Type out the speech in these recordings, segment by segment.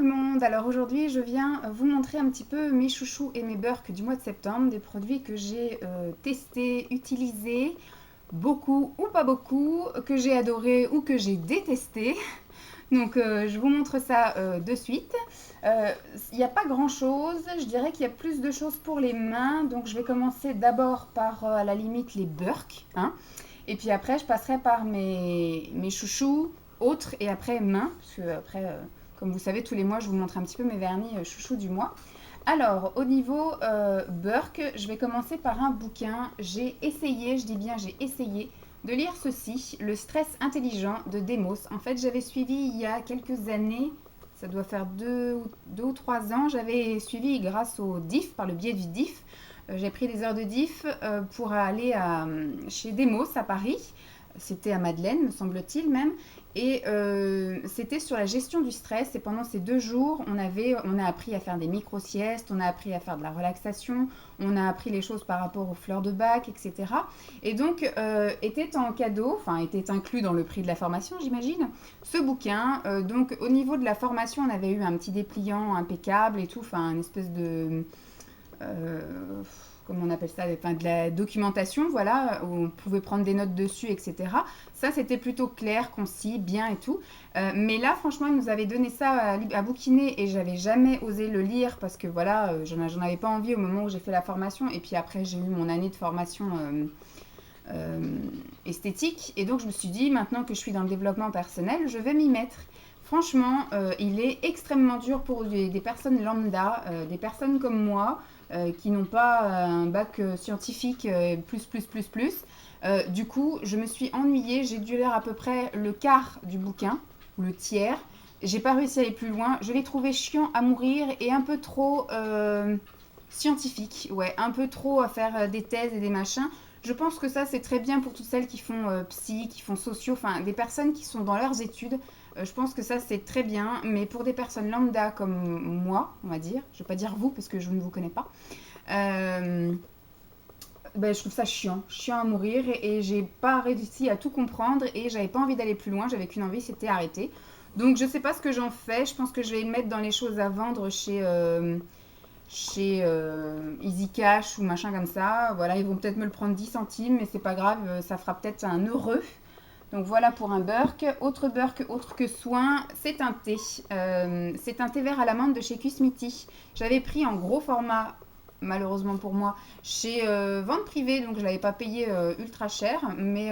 tout le monde, alors aujourd'hui je viens vous montrer un petit peu mes chouchous et mes burks du mois de septembre, des produits que j'ai testés, utilisés, beaucoup ou pas beaucoup, que j'ai adoré ou que j'ai détesté. Donc je vous montre ça de suite. Il n'y a pas grand chose, je dirais qu'il y a plus de choses pour les mains, donc je vais commencer d'abord par à la limite les burks, hein. Et puis après je passerai par mes chouchous, autres et après mains, parce que après, comme vous savez, tous les mois je vous montre un petit peu mes vernis chouchous du mois. Alors, au niveau Burke, je vais commencer par un bouquin. J'ai essayé, je dis bien j'ai essayé, de lire ceci, Le stress intelligent de Demos. En fait, j'avais suivi il y a quelques années, ça doit faire deux ou trois ans, j'avais suivi grâce au DIF, par le biais du DIF. J'ai pris des heures de DIF pour aller chez Demos à Paris. C'était à Madeleine, me semble-t-il même. Et c'était sur la gestion du stress. Et pendant ces 2 jours, on a appris à faire des micro-siestes, on a appris à faire de la relaxation, on a appris les choses par rapport aux fleurs de bac, etc. Et donc, était en cadeau, enfin, était inclus dans le prix de la formation, j'imagine, ce bouquin. Donc, au niveau de la formation, on avait eu un petit dépliant impeccable et tout, enfin, une espèce de... euh, comment on appelle ça, enfin, de la documentation, voilà, où on pouvait prendre des notes dessus, etc. Ça, c'était plutôt clair, concis, bien et tout. Mais là, franchement, ils nous avaient donné ça à bouquiner et j'avais jamais osé le lire parce que voilà, j'en avais pas envie au moment où j'ai fait la formation. Et puis après, j'ai eu mon année de formation esthétique. Et donc, je me suis dit, maintenant que je suis dans le développement personnel, je vais m'y mettre. Franchement, il est extrêmement dur pour des personnes lambda, des personnes comme moi, qui n'ont pas un bac scientifique plus. Du coup, je me suis ennuyée. J'ai dû lire à peu près le quart du bouquin, ou le tiers. J'ai pas réussi à aller plus loin. Je l'ai trouvé chiant à mourir et un peu trop scientifique. Ouais, un peu trop à faire des thèses et des machins. Je pense que ça, c'est très bien pour toutes celles qui font psy, qui font sociaux, enfin des personnes qui sont dans leurs études. Je pense que ça, c'est très bien. Mais pour des personnes lambda comme moi, on va dire, je ne vais pas dire vous parce que je ne vous connais pas, euh, ben, je trouve ça chiant, chiant à mourir et j'ai pas réussi à tout comprendre et j'avais pas envie d'aller plus loin, j'avais qu'une envie, c'était arrêter. Donc je sais pas ce que j'en fais, je pense que je vais le mettre dans les choses à vendre chez Easy Cash ou machin comme ça. Voilà, ils vont peut-être me le prendre 10 centimes, mais c'est pas grave, ça fera peut-être un heureux. Donc voilà pour un burk. Autre burk, autre que soin, c'est un thé. C'est un thé vert à l'amande de chez Kusmiti. J'avais pris en gros format, malheureusement pour moi, chez vente privée, donc je l'avais pas payé ultra cher, mais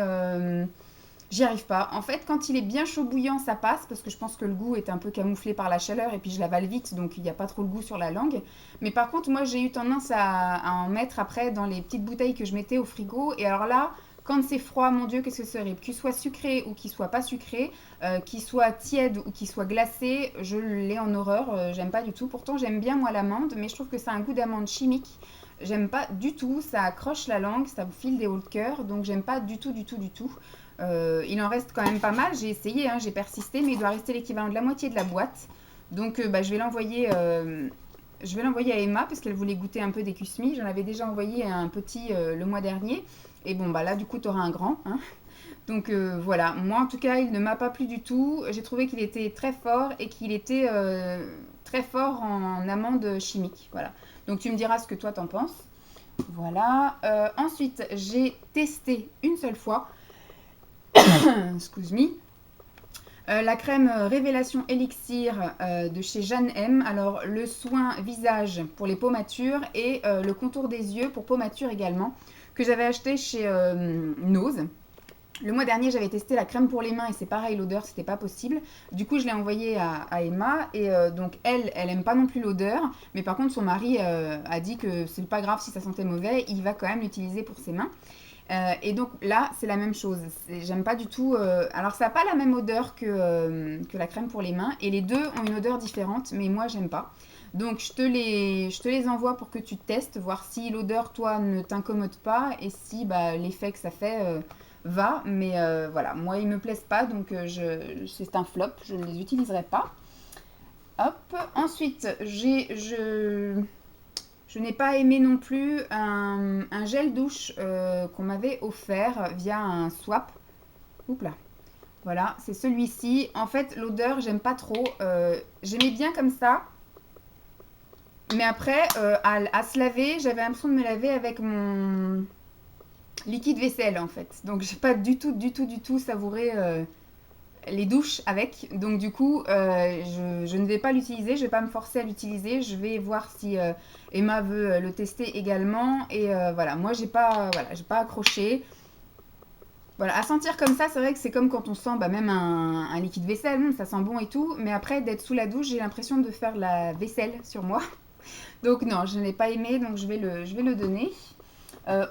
j'y arrive pas. En fait, quand il est bien chaud bouillant, ça passe, parce que je pense que le goût est un peu camouflé par la chaleur, et puis je l'avale vite, donc il n'y a pas trop le goût sur la langue. Mais par contre, moi, j'ai eu tendance à en mettre après dans les petites bouteilles que je mettais au frigo, et alors là, quand c'est froid, mon Dieu, qu'est-ce que c'est horrible. Qu'il soit sucré ou qu'il soit pas sucré, qu'il soit tiède ou qu'il soit glacé, je l'ai en horreur, j'aime pas du tout. Pourtant, j'aime bien moi l'amande, mais je trouve que ça a un goût d'amande chimique. J'aime pas du tout, ça accroche la langue, ça me file des hauts de cœur, donc j'aime pas du tout. Il en reste quand même pas mal, j'ai essayé, hein, j'ai persisté, mais il doit rester l'équivalent de la moitié de la boîte. Donc bah, je vais l'envoyer à Emma parce qu'elle voulait goûter un peu des Kusmi. J'en avais déjà envoyé un petit le mois dernier. Et bon, bah là, du coup, tu auras un grand, hein. Donc voilà, moi en tout cas, il ne m'a pas plu du tout. J'ai trouvé qu'il était très fort et qu'il était très fort en amande chimique. Voilà. Donc tu me diras ce que toi t'en penses. Voilà. Ensuite, j'ai testé une seule fois, excuse me, la crème Révélation Elixir de chez Jeanne M. Alors, le soin visage pour les peaux matures et le contour des yeux pour peau mature également, que j'avais acheté chez Nose. Le mois dernier, j'avais testé la crème pour les mains et c'est pareil, l'odeur, c'était pas possible. Du coup, je l'ai envoyée à Emma et donc elle aime pas non plus l'odeur, mais par contre, son mari a dit que c'est pas grave si ça sentait mauvais, il va quand même l'utiliser pour ses mains. Et donc là, c'est la même chose. J'aime pas du tout. Alors, ça n'a pas la même odeur que la crème pour les mains. Et les deux ont une odeur différente, mais moi, j'aime pas. Donc, je te les envoie pour que tu testes, voir si l'odeur, toi, ne t'incommode pas et si bah, l'effet que ça fait va. Mais voilà, moi, ils me plaisent pas, donc c'est un flop. Je ne les utiliserai pas. Hop. Ensuite, je n'ai pas aimé non plus un gel douche qu'on m'avait offert via un swap. Oups là. Voilà, c'est celui-ci. En fait, l'odeur, j'aime pas trop. J'aimais bien comme ça. Mais après, à se laver, j'avais l'impression de me laver avec mon liquide vaisselle, en fait. Donc, j'ai pas du tout, du tout, du tout savouré les douches avec. Donc, du coup, je ne vais pas l'utiliser. Je vais pas me forcer à l'utiliser. Je vais voir si Emma veut le tester également. Et voilà, moi, j'ai pas accroché. Voilà, à sentir comme ça, c'est vrai que c'est comme quand on sent bah, même un liquide vaisselle, ça sent bon et tout, mais après d'être sous la douche, j'ai l'impression de faire la vaisselle sur moi. Donc non, je ne l'ai pas aimé, donc je vais le donner.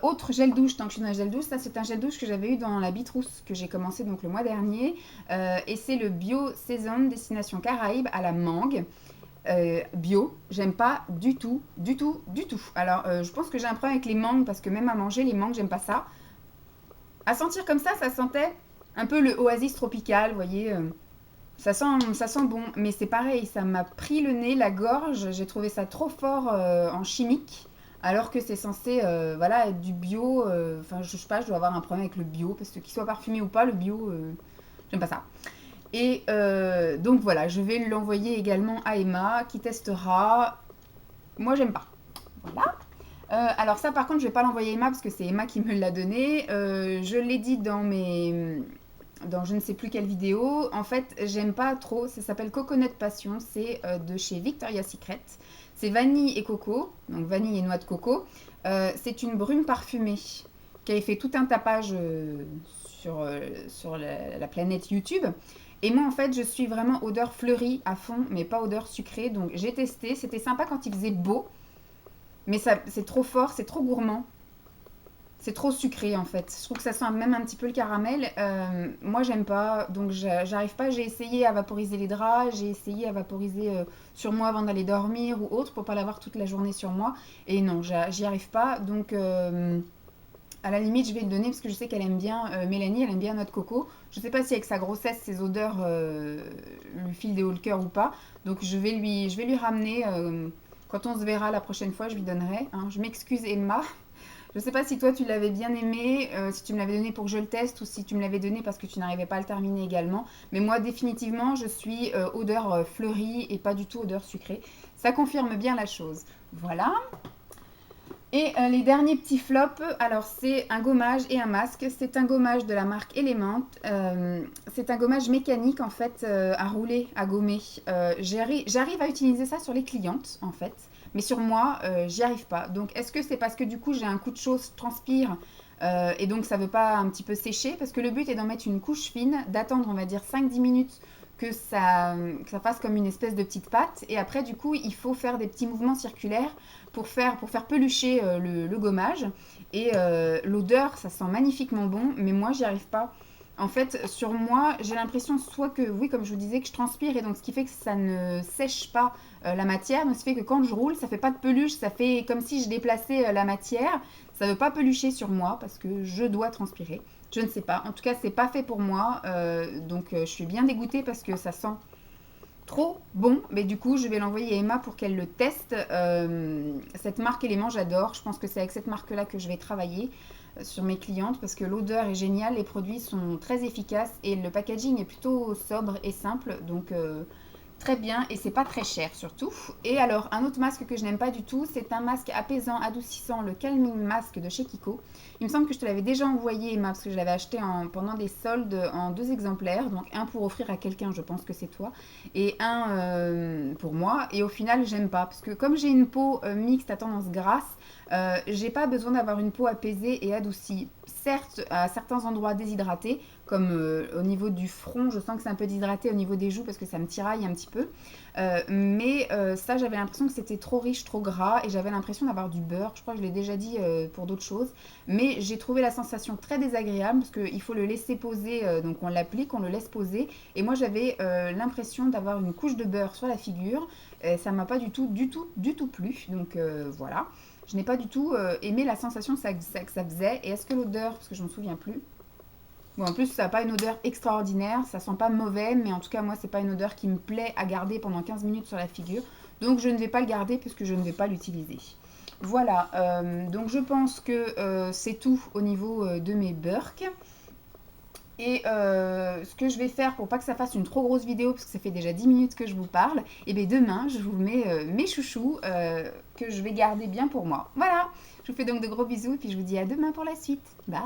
Autre gel douche, tant que je suis dans le gel douche, ça c'est un gel douche que j'avais eu dans la Bitrousse que j'ai commencé donc le mois dernier, et c'est le Bio Saison Destination Caraïbes à la mangue. Bio, j'aime pas du tout, du tout, du tout. Alors je pense que j'ai un problème avec les mangues parce que même à manger les mangues, j'aime pas ça. À sentir comme ça sentait un peu le oasis tropical, vous voyez. Ça sent bon, mais c'est pareil, ça m'a pris le nez, la gorge. J'ai trouvé ça trop fort en chimique, alors que c'est censé, voilà, être du bio. Enfin, je sais pas, je dois avoir un problème avec le bio, parce que qu'il soit parfumé ou pas, le bio, j'aime pas ça. Et donc voilà, je vais l'envoyer également à Emma, qui testera. Moi, j'aime pas. Voilà. Alors ça par contre je vais pas l'envoyer à Emma parce que c'est Emma qui me l'a donné. Je l'ai dit dans je ne sais plus quelle vidéo. En fait j'aime pas trop, ça s'appelle Coconut Passion, c'est de chez Victoria's Secret. C'est vanille et coco, donc vanille et noix de coco. C'est une brume parfumée qui avait fait tout un tapage sur la planète YouTube. Et moi en fait je suis vraiment odeur fleurie à fond mais pas odeur sucrée. Donc j'ai testé, c'était sympa quand il faisait beau. Mais ça, c'est trop fort, c'est trop gourmand. C'est trop sucré en fait. Je trouve que ça sent même un petit peu le caramel. Moi j'aime pas, donc j'arrive pas. J'ai essayé à vaporiser les draps, j'ai essayé à vaporiser sur moi avant d'aller dormir ou autre pour pas l'avoir toute la journée sur moi. Et non, j'y arrive pas. Donc à la limite je vais le donner parce que je sais qu'elle aime bien, Mélanie, elle aime bien noix de coco. Je sais pas si avec sa grossesse, ses odeurs lui filent des hauts le cœur ou pas. Donc je vais lui ramener. Quand on se verra la prochaine fois, je lui donnerai, hein. Je m'excuse Emma. Je ne sais pas si toi tu l'avais bien aimé, si tu me l'avais donné pour que je le teste ou si tu me l'avais donné parce que tu n'arrivais pas à le terminer également. Mais moi définitivement je suis odeur fleurie et pas du tout odeur sucrée. Ça confirme bien la chose. Voilà. Et les derniers petits flops, alors c'est un gommage et un masque. C'est un gommage de la marque Element. C'est un gommage mécanique en fait à rouler, à gommer. J'arrive à utiliser ça sur les clientes en fait, mais sur moi, j'y arrive pas. Donc est-ce que c'est parce que du coup j'ai un coup de chaud, je transpire et donc ça veut pas un petit peu sécher? Parce que le but est d'en mettre une couche fine, d'attendre on va dire 5-10 minutes que ça fasse comme une espèce de petite pâte. Et après, du coup, il faut faire des petits mouvements circulaires pour faire pelucher le gommage. Et l'odeur, ça sent magnifiquement bon, mais moi, j'y arrive pas. En fait, sur moi, j'ai l'impression soit que, oui, comme je vous disais, que je transpire et donc ce qui fait que ça ne sèche pas la matière. Donc, ce qui fait que quand je roule, ça fait pas de peluche, ça fait comme si je déplaçais la matière. Ça ne veut pas pelucher sur moi parce que je dois transpirer. Je ne sais pas. En tout cas, c'est pas fait pour moi. Donc, je suis bien dégoûtée parce que ça sent trop bon. Mais du coup, je vais l'envoyer à Emma pour qu'elle le teste. Cette marque Element, j'adore. Je pense que c'est avec cette marque-là que je vais travailler sur mes clientes parce que l'odeur est géniale. Les produits sont très efficaces et le packaging est plutôt sobre et simple. Donc, très bien et c'est pas très cher surtout. Et alors un autre masque que je n'aime pas du tout, c'est un masque apaisant, adoucissant, le Calming Mask de chez Kiko. Il me semble que je te l'avais déjà envoyé Emma parce que je l'avais acheté pendant des soldes en 2 exemplaires. Donc un pour offrir à quelqu'un, je pense que c'est toi, et un pour moi. Et au final j'aime pas parce que comme j'ai une peau mixte à tendance grasse, j'ai pas besoin d'avoir une peau apaisée et adoucie. Certes, à certains endroits déshydratée, comme au niveau du front, je sens que c'est un peu déshydraté au niveau des joues parce que ça me tiraille un petit peu. Mais ça, j'avais l'impression que c'était trop riche, trop gras et j'avais l'impression d'avoir du beurre. Je crois que je l'ai déjà dit pour d'autres choses. Mais j'ai trouvé la sensation très désagréable parce qu'il faut le laisser poser. Donc on l'applique, on le laisse poser. Et moi, j'avais l'impression d'avoir une couche de beurre sur la figure. Ça m'a pas du tout, du tout, du tout plu. Donc voilà. Je n'ai pas du tout aimé la sensation que ça faisait. Et est-ce que l'odeur, parce que je ne me souviens plus. Bon, en plus, ça n'a pas une odeur extraordinaire, ça sent pas mauvais, mais en tout cas, moi, c'est pas une odeur qui me plaît à garder pendant 15 minutes sur la figure. Donc, je ne vais pas le garder puisque je ne vais pas l'utiliser. Voilà, donc je pense que c'est tout au niveau de mes Burks. Et ce que je vais faire pour pas que ça fasse une trop grosse vidéo, parce que ça fait déjà 10 minutes que je vous parle, et bien demain, je vous mets mes chouchous que je vais garder bien pour moi. Voilà, je vous fais donc de gros bisous, et puis je vous dis à demain pour la suite. Bye!